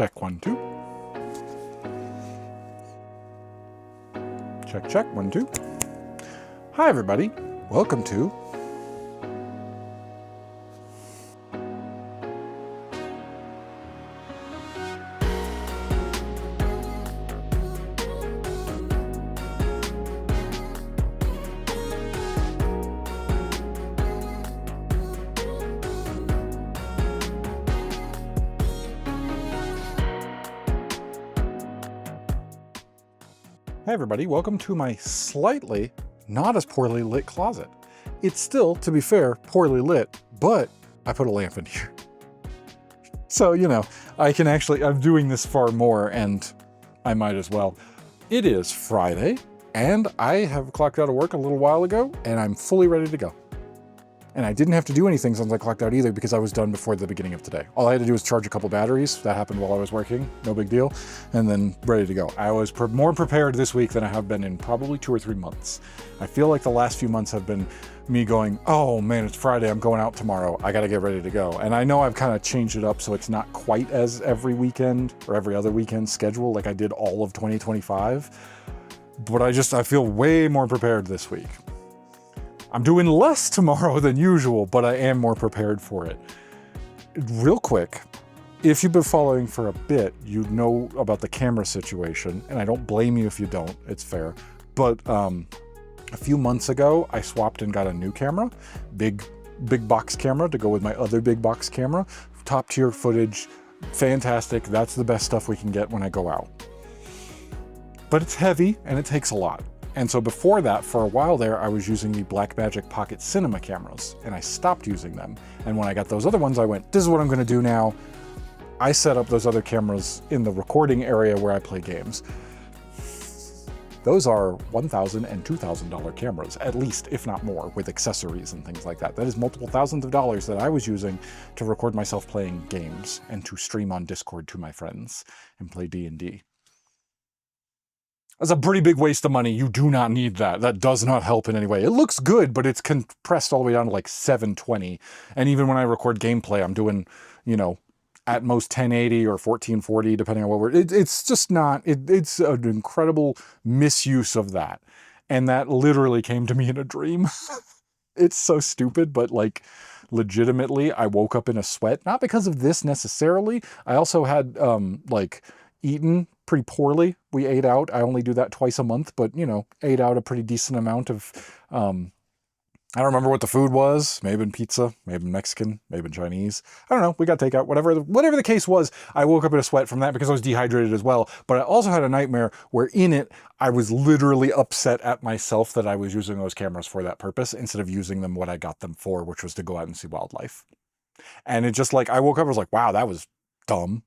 Check, 1, 2. Check, check, 1, 2. Hi, everybody. Welcome to Hey everybody, welcome to my slightly not as poorly lit closet. It's still, to be fair, poorly lit, but I put a lamp in here. So, you know, I'm doing this far more and I might as well. It is Friday and I have clocked out of work a little while ago and I'm fully ready to go. And I didn't have to do anything since I clocked out either because I was done before the beginning of today. All I had to do was charge a couple batteries. That happened while I was working, no big deal. And then ready to go. I was more prepared this week than I have been in probably 2 or 3 months. I feel like the last few months have been me going, oh man, it's Friday, I'm going out tomorrow. I gotta get ready to go. And I know I've kind of changed it up so it's not quite as every weekend or every other weekend schedule like I did all of 2025. But I feel way more prepared this week. I'm doing less tomorrow than usual, but I am more prepared for it. Real quick, if you've been following for a bit, you know about the camera situation, and I don't blame you if you don't, it's fair. But a few months ago, I swapped and got a new camera, big box camera to go with my other big box camera. Top tier footage, fantastic. That's the best stuff we can get when I go out. But it's heavy and it takes a lot. And so before that, for a while there, I was using the Blackmagic Pocket Cinema cameras, and I stopped using them. And when I got those other ones, I went, this is what I'm gonna do now. I set up those other cameras in the recording area where I play games. Those are $1,000 and $2,000 cameras, at least, if not more, with accessories and things like that. That is multiple thousands of dollars that I was using to record myself playing games and to stream on Discord to my friends and play D&D. That's a pretty big waste of money. You do not need that. That does not help in any way. It looks good, but it's compressed all the way down to like 720. And even when I record gameplay, I'm doing, you know, at most 1080 or 1440, depending on what we're... It's just not... It's an incredible misuse of that. And that literally came to me in a dream. It's so stupid, but like... legitimately, I woke up in a sweat. Not because of this necessarily. I also had, eaten pretty poorly. We ate out. I only do that twice a month, but, you know, ate out a pretty decent amount of, I don't remember what the food was. Maybe pizza, maybe Mexican, maybe Chinese. I don't know. We got takeout, whatever the case was. I woke up in a sweat from that because I was dehydrated as well. But I also had a nightmare where in it, I was literally upset at myself that I was using those cameras for that purpose instead of using them what I got them for, which was to go out and see wildlife. And it just like, I woke up, I was like, wow, that was dumb.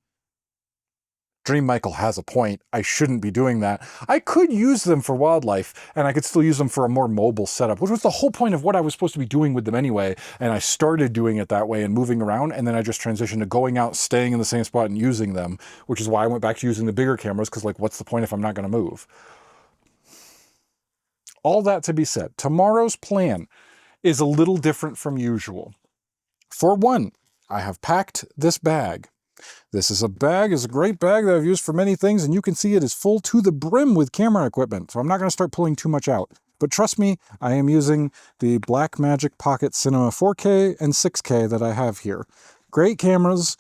Dream Michael has a point. I shouldn't be doing that. I could use them for wildlife, and I could still use them for a more mobile setup, which was the whole point of what I was supposed to be doing with them anyway. And I started doing it that way and moving around, and then I just transitioned to going out, staying in the same spot and using them, which is why I went back to using the bigger cameras, because like, what's the point if I'm not going to move? All that to be said, tomorrow's plan is a little different from usual. For one, I have packed this bag. This is a great bag that I've used for many things, and you can see it is full to the brim with camera equipment, so I'm not going to start pulling too much out. But trust me, I am using the Blackmagic Pocket Cinema 4K and 6K that I have here. Great cameras.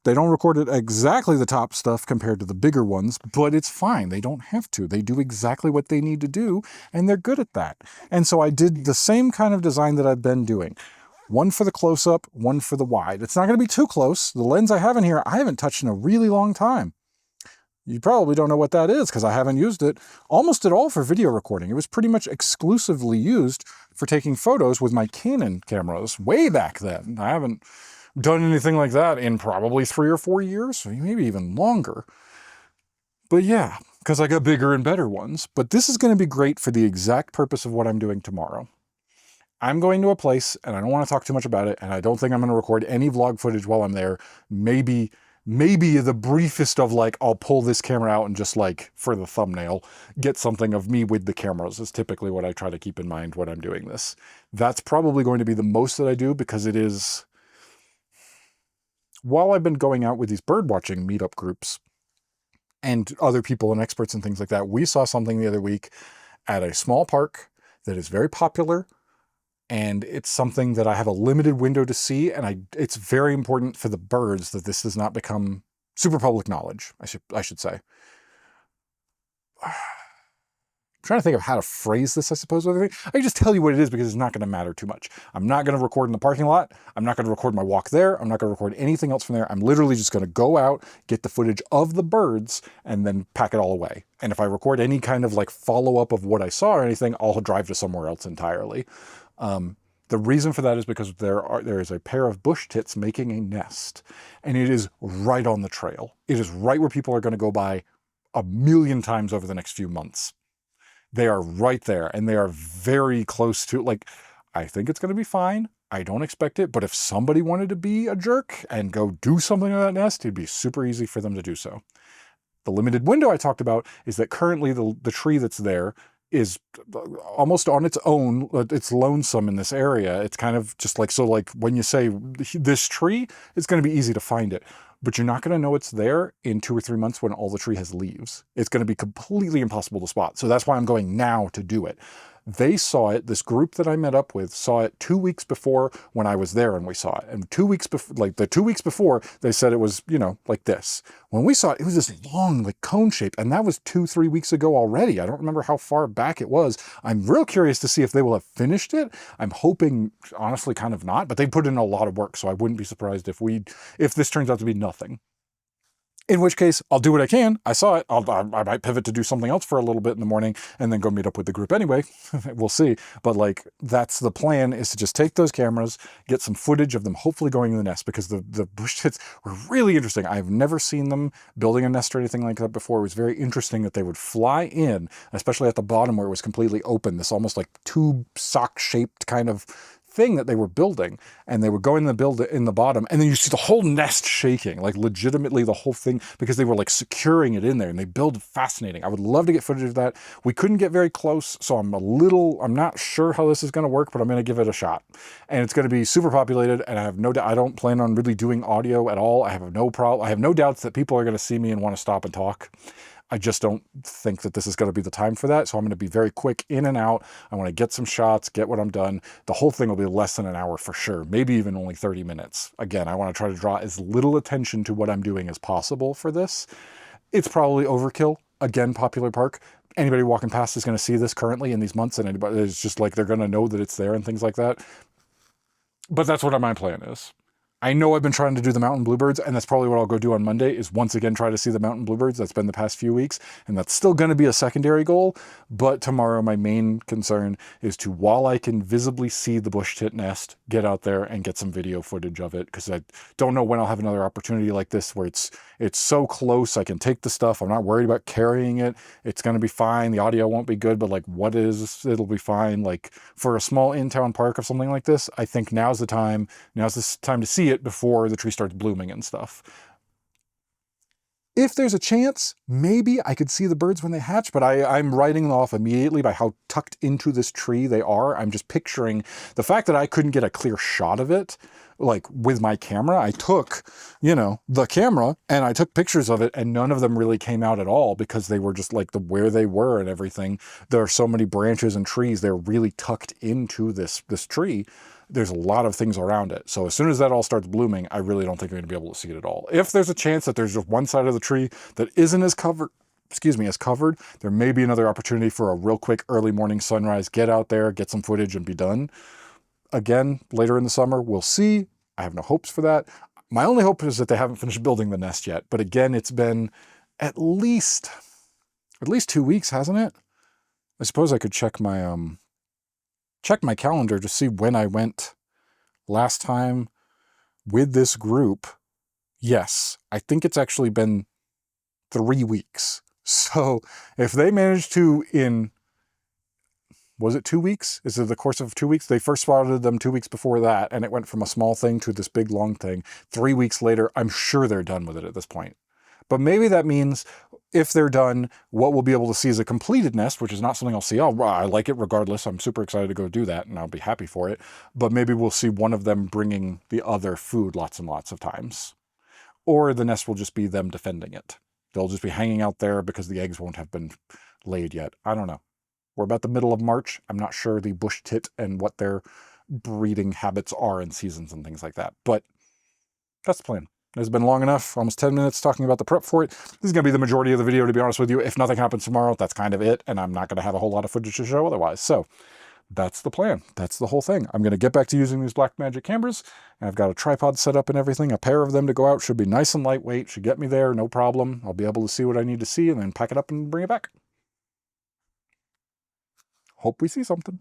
They don't record at exactly the top stuff compared to the bigger ones, but it's fine. They don't have to. They do exactly what they need to do, and they're good at that. And so I did the same kind of design that I've been doing. One for the close-up, one for the wide. It's not going to be too close. The lens I have in here, I haven't touched in a really long time. You probably don't know what that is because I haven't used it almost at all for video recording. It was pretty much exclusively used for taking photos with my Canon cameras way back then. I haven't done anything like that in probably 3 or 4 years, maybe even longer. But yeah, because I got bigger and better ones. But this is going to be great for the exact purpose of what I'm doing tomorrow. I'm going to a place, and I don't want to talk too much about it, and I don't think I'm going to record any vlog footage while I'm there. Maybe the briefest of like, I'll pull this camera out and just like, for the thumbnail, get something of me with the cameras is typically what I try to keep in mind when I'm doing this. That's probably going to be the most that I do because it is while I've been going out with these bird watching meetup groups and other people and experts and things like that, we saw something the other week at a small park that is very popular. And it's something that I have a limited window to see. And it's very important for the birds that this does not become super public knowledge, I should say. I'm trying to think of how to phrase this, I suppose. I can just tell you what it is because it's not going to matter too much. I'm not going to record in the parking lot. I'm not going to record my walk there. I'm not going to record anything else from there. I'm literally just going to go out, get the footage of the birds, and then pack it all away. And if I record any kind of like follow-up of what I saw or anything, I'll drive to somewhere else entirely. The reason for that is because there is a pair of bush tits making a nest, and it is right on the trail. It is right where people are going to go by a million times over the next few months. They are right there, and they are very close to, like, I think it's going to be fine. I don't expect it, but if somebody wanted to be a jerk and go do something on that nest, it'd be super easy for them to do so. The limited window I talked about is that currently the tree that's there is almost on its own. It's lonesome in this area. It's kind of just like, so like when you say this tree, it's going to be easy to find it, but you're not going to know it's there in 2 or 3 months when all the tree has leaves. It's going to be completely impossible to spot. So that's why I'm going now to do it. They saw it, this group that I met up with saw it 2 weeks before when I was there and we saw it. And 2 weeks before, like the 2 weeks before, they said it was, like this. When we saw it, it was this long, like cone shape. And that was 2-3 weeks ago already. I don't remember how far back it was. I'm real curious to see if they will have finished it. I'm hoping, honestly, kind of not, but they put in a lot of work. So I wouldn't be surprised if this turns out to be nothing. In which case, I'll do what I can. I saw it. I might pivot to do something else for a little bit in the morning and then go meet up with the group anyway. We'll see. But like, that's the plan, is to just take those cameras, get some footage of them hopefully going in the nest, because the bush tits were really interesting. I've never seen them building a nest or anything like that before. It was very interesting that they would fly in, especially at the bottom where it was completely open, this almost like tube sock shaped kind of thing that they were building, and they would go in the build in the bottom, and then you see the whole nest shaking, like legitimately the whole thing, because they were like securing it in there, and they build fascinating. I would love to get footage of that. We couldn't get very close, so I'm not sure how this is going to work, but I'm going to give it a shot. And it's going to be super populated, and I have no doubt, I don't plan on really doing audio at all. I have no doubts that people are going to see me and want to stop and talk. I just don't think that this is going to be the time for that. So I'm going to be very quick in and out. I want to get some shots, get what I'm done. The whole thing will be less than an hour for sure. Maybe even only 30 minutes. Again, I want to try to draw as little attention to what I'm doing as possible for this. It's probably overkill. Again, popular park. Anybody walking past is going to see this currently in these months, and anybody, it's just like, they're going to know that it's there and things like that. But that's what my plan is. I know I've been trying to do the Mountain Bluebirds, and that's probably what I'll go do on Monday, is once again try to see the Mountain Bluebirds. That's been the past few weeks, and that's still going to be a secondary goal. But tomorrow, my main concern is to, while I can visibly see the bush tit nest, get out there and get some video footage of it, because I don't know when I'll have another opportunity like this where it's so close. I can take the stuff. I'm not worried about carrying it. It's going to be fine. The audio won't be good, but like, it'll be fine. Like, for a small in-town park or something like this, I think now's the time to see it before the tree starts blooming and stuff. If there's a chance, maybe I could see the birds when they hatch, but I'm writing them off immediately by how tucked into this tree they are. I'm just picturing the fact that I couldn't get a clear shot of it, like with my camera. I took, the camera, and I took pictures of it, and none of them really came out at all, because they were just like where they were and everything. There are so many branches and trees. They're really tucked into this tree. There's a lot of things around it. So as soon as that all starts blooming, I really don't think I'm going to be able to see it at all. If there's a chance that there's just one side of the tree that isn't as covered, there may be another opportunity for a real quick early morning sunrise. Get out there, get some footage, and be done. Again, later in the summer, we'll see. I have no hopes for that. My only hope is that they haven't finished building the nest yet. But again, it's been at least 2 weeks, hasn't it? I suppose I could check my calendar to see when I went last time with this group. Yes, I think it's actually been 3 weeks. So if they managed to, was it 2 weeks? Is it the course of 2 weeks? They first spotted them 2 weeks before that, and it went from a small thing to this big long thing. 3 weeks later, I'm sure they're done with it at this point. But maybe that means if they're done, what we'll be able to see is a completed nest, which is not something I'll see. Oh, I like it regardless. I'm super excited to go do that, and I'll be happy for it. But maybe we'll see one of them bringing the other food lots and lots of times. or the nest will just be them defending it. They'll just be hanging out there because the eggs won't have been laid yet. I don't know. We're about the middle of March. I'm not sure the Bushtit and what their breeding habits are in seasons and things like that, but that's the plan. It's been long enough, almost 10 minutes talking about the prep for it. This is going to be the majority of the video, to be honest with you. If nothing happens tomorrow, that's kind of it, and I'm not going to have a whole lot of footage to show otherwise. So that's the plan. That's the whole thing. I'm going to get back to using these Blackmagic cameras, and I've got a tripod set up and everything. A pair of them to go out should be nice and lightweight, should get me there, no problem. I'll be able to see what I need to see and then pack it up and bring it back. Hope we see something.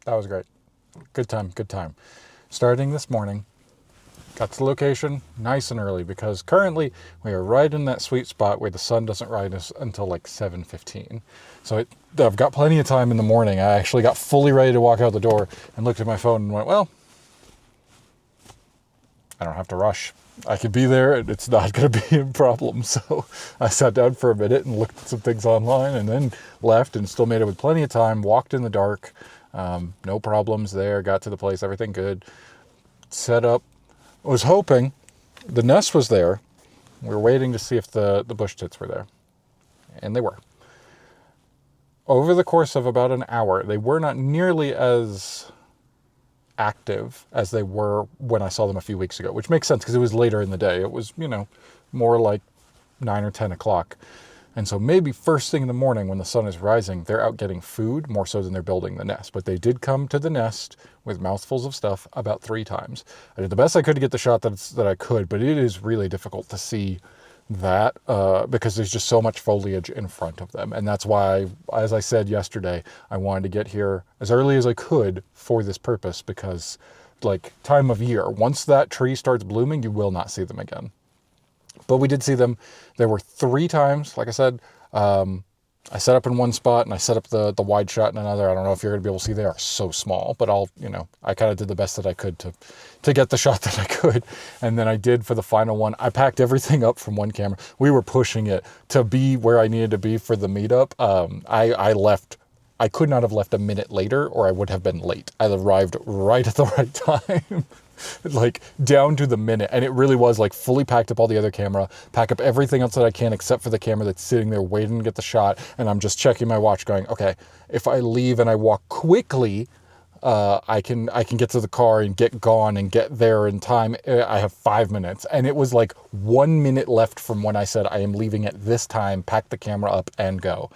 That was great. Good time, good time. Starting this morning, got to the location nice and early because currently we are right in that sweet spot where the sun doesn't rise until like 7:15. So I've got plenty of time in the morning. I actually got fully ready to walk out the door and looked at my phone and went, well, I don't have to rush. I could be there and it's not going to be a problem. So I sat down for a minute and looked at some things online and then left and still made it with plenty of time, walked in the dark, no problems there, got to the place, everything good, set up. I was hoping the nest was there. We were waiting to see if the bush tits were there. And they were. Over the course of about an hour, they were not nearly as active as they were when I saw them a few weeks ago, which makes sense because it was later in the day. It was, more like 9 or 10 o'clock. And so maybe first thing in the morning when the sun is rising, they're out getting food more so than they're building the nest. But they did come to the nest with mouthfuls of stuff about 3 times. I did the best I could to get the shot that I could, but it is really difficult to see that because there's just so much foliage in front of them. And that's why, as I said yesterday, I wanted to get here as early as I could for this purpose because, like, time of year, once that tree starts blooming, you will not see them again. But we did see them. There were 3 times, like I said. I set up in one spot and I set up the wide shot in another. I don't know if you're going to be able to see. They are so small, but I kind of did the best that I could to get the shot that I could. And then I did for the final one. I packed everything up from one camera. We were pushing it to be where I needed to be for the meetup. I left. I could not have left a minute later or I would have been late. I arrived right at the right time. Like down to the minute. And it really was like fully packed up all the other camera, pack up everything else that I can except for the camera that's sitting there waiting to get the shot. And I'm just checking my watch going, okay, if I leave and I walk quickly, I can get to the car and get gone and get there in time. I have 5 minutes. And it was like 1 minute left from when I said I am leaving at this time, pack the camera up and go.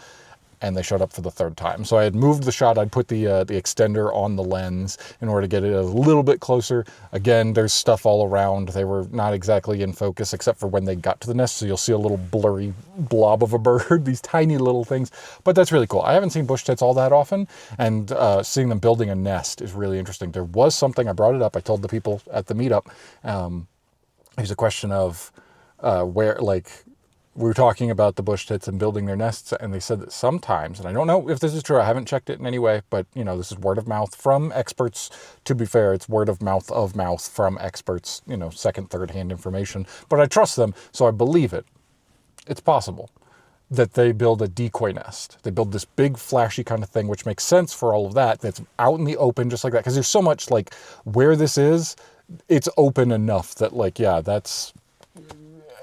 And they showed up for the 3rd time. So I had moved the shot. I'd put the extender on the lens in order to get it a little bit closer. Again, there's stuff all around. They were not exactly in focus except for when they got to the nest. So you'll see a little blurry blob of a bird, these tiny little things. But that's really cool. I haven't seen bush tits all that often. And seeing them building a nest is really interesting. There was something, I brought it up. I told the people at the meetup, it was a question of where, like, we were talking about the bush tits and building their nests, and they said that sometimes, and I don't know if this is true, I haven't checked it in any way, but this is word of mouth from experts. To be fair, it's word of mouth from experts, second, third hand information, but I trust them, so I believe it. It's possible that they build a decoy nest. They build this big flashy kind of thing, which makes sense for all of that. That's out in the open just like that, because there's so much, like, where this is, it's open enough that, like, yeah,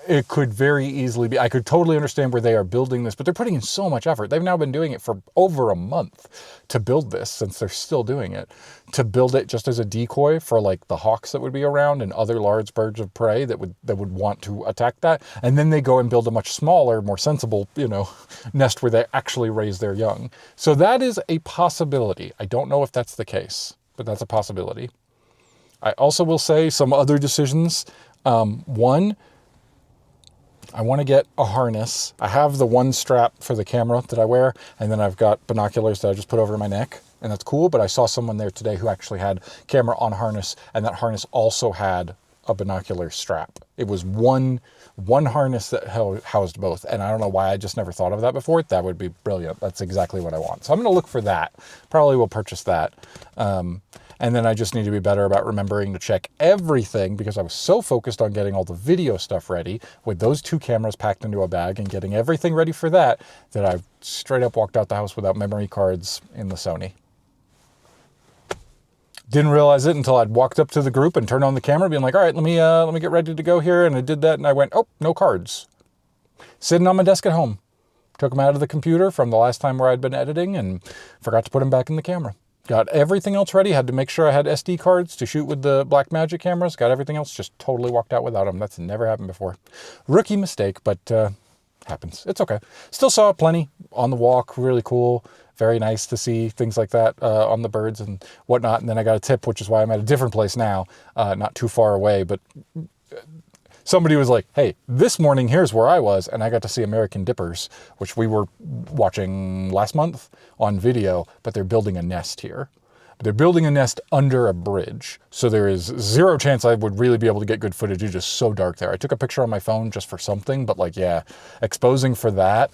it could very easily be. I could totally understand where they are building this, but they're putting in so much effort. They've now been doing it for over a month to build this, since they're still doing it, to build it just as a decoy for, like, the hawks that would be around and other large birds of prey that would want to attack that. And then they go and build a much smaller, more sensible, nest where they actually raise their young. So that is a possibility. I don't know if that's the case, but that's a possibility. I also will say some other decisions. One, I want to get a harness. I have the one strap for the camera that I wear, and then I've got binoculars that I just put over my neck, and that's cool, but I saw someone there today who actually had camera on harness, and that harness also had a binocular strap. It was one harness that housed both, and I don't know why I just never thought of that before. That would be brilliant. That's exactly what I want. So I'm going to look for that. Probably will purchase that. And then I just need to be better about remembering to check everything, because I was so focused on getting all the video stuff ready with those 2 cameras packed into a bag and getting everything ready for that I straight up walked out the house without memory cards in the Sony. Didn't realize it until I'd walked up to the group and turned on the camera being like, all right, let me get ready to go here. And I did that and I went, oh, no cards. Sitting on my desk at home. Took them out of the computer from the last time where I'd been editing and forgot to put them back in the camera. Got everything else ready. Had to make sure I had SD cards to shoot with the Blackmagic cameras. Got everything else. Just totally walked out without them. That's never happened before. Rookie mistake, but happens. It's okay. Still saw plenty on the walk. Really cool. Very nice to see things like that on the birds and whatnot. And then I got a tip, which is why I'm at a different place now. Not too far away, but somebody was like, hey, this morning, here's where I was. And I got to see American Dippers, which we were watching last month on video, but they're building a nest here. They're building a nest under a bridge, so there is zero chance I would really be able to get good footage. It's just so dark there. I took a picture on my phone just for something, but like, yeah, exposing for that,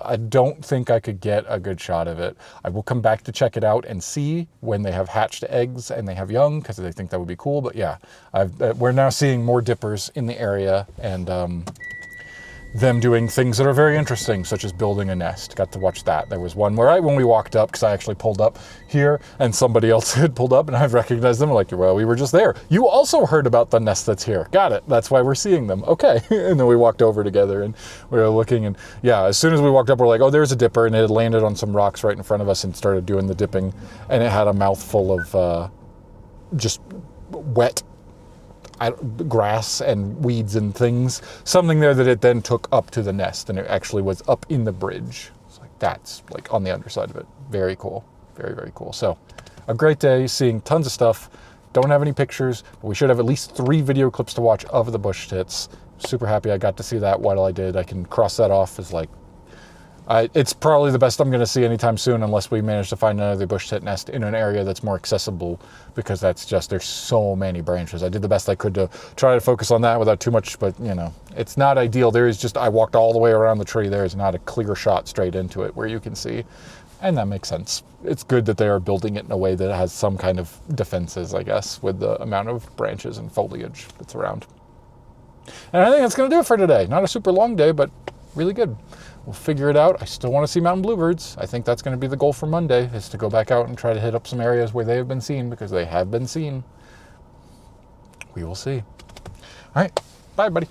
I don't think I could get a good shot of it. I will come back to check it out and see when they have hatched eggs and they have young, because I think that would be cool. But yeah, we're now seeing more dippers in the area, and them doing things that are very interesting, such as building a nest. Got to watch that. There was one where when we walked up, because I actually pulled up here and somebody else had pulled up and I've recognized them. I'm like, well, we were just there. You also heard about the nest that's here. Got it. That's why we're seeing them. Okay. And then we walked over together and we were looking, and yeah, as soon as we walked up, we're like, oh, there's a dipper, and it had landed on some rocks right in front of us and started doing the dipping, and it had a mouthful of just wet grass and weeds and things, something there that it then took up to the nest, and it actually was up in the bridge. It's like, that's like on the underside of it. Very cool. Very, very cool. So a great day, seeing tons of stuff. Don't have any pictures, but we should have at least 3 video clips to watch of the Bushtits. Super happy I got to see that while I did. I can cross that off as like, it's probably the best I'm going to see anytime soon, unless we manage to find another bush-tit nest in an area that's more accessible, because that's just, there's so many branches. I did the best I could to try to focus on that without too much, but you know, it's not ideal. There is just, I walked all the way around the tree. There is not a clear shot straight into it where you can see, and that makes sense. It's good that they are building it in a way that has some kind of defenses, I guess, with the amount of branches and foliage that's around. And I think that's going to do it for today. Not a super long day, but really good. We'll figure it out. I still want to see mountain bluebirds. I think that's going to be the goal for Monday, is to go back out and try to hit up some areas where they have been seen, because they have been seen. We will see. All right. Bye, buddy.